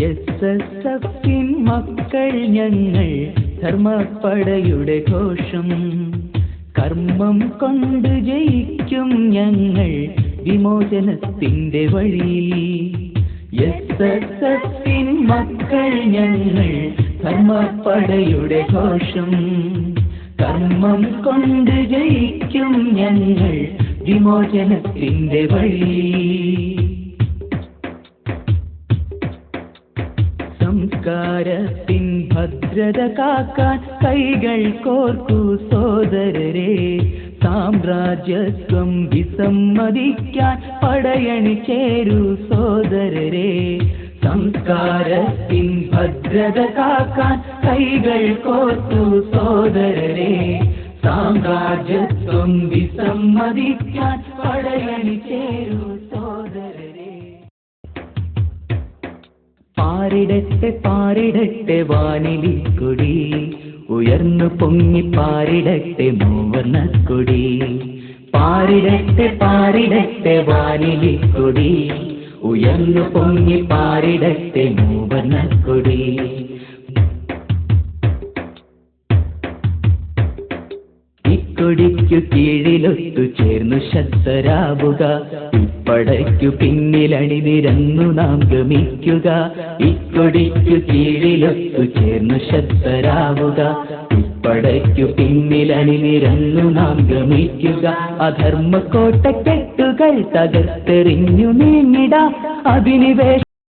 എസ്എസ്എഫിൻ മക്കൾ ഞങ്ങൾ, ധർമ്മപ്പടയുടെ ഘോഷം. കർമ്മം കൊണ്ട് ജയിക്കും ഞങ്ങൾ വിമോചനത്തിന്റെ വഴിയിൽ. എസ്എസ്എഫിൻ മക്കൾ ഞങ്ങൾ, ധർമ്മപ്പടയുടെ ഘോഷം. കർമ്മം കൊണ്ട് ജയിക്കും ഞങ്ങൾ വിമോചനത്തിന്റെ വഴിയിൽ. സംസ്കാരത്തിൻ ഭദ്രത കാക്കാൻ കൈകൾ കോർക്കൂ സോദരരെ. സാമ്രാജ്യത്വം വിസമ്മതിക്കാൻ പടയണി ചേരൂ സോദരരെ. സംസ്കാരത്തിൻ ഭദ്രത കാക്കാൻ കൈകൾ കോർക്കൂ സോദരരെ. സാമ്രാജ്യത്വം വിസമ്മതിക്കാൻ പടയണി ചേരൂ സോദരരെ. പാരിടട്ടെ പാരിടട്ടെ വാനിലിക്കൊടി, ഉയർന്നു പൊങ്ങി പാരിടട്ടെ മൂവർണ്ണക്കൊടി. പാരിടട്ടെ പാരിടട്ടെ വാനിലിക്കൊടി, ഉയർന്നു പൊങ്ങി പാരിടട്ടെ മൂവർണ്ണക്കൊടി. ഇക്കൊടിക്കു കീഴിലൊത്തു ചേർന്നു ശക്തരാവുക, ഇപ്പടയ്ക്കു പിന്നിലണിനിരന്നു നാം ഗമിക്കുക. ഇക്കൊടിക്കു കീഴിലൊത്തു ചേർന്നു ശക്തരാവുക, ഇപ്പടയ്ക്കു പിന്നിലണിനിരന്നു നാം ഗമിക്കുക. അധർമ്മ കോട്ടക്കെട്ടുകൾ തകർത്തെറിഞ്ഞു നീങ്ങിട, അഭിനിവേശ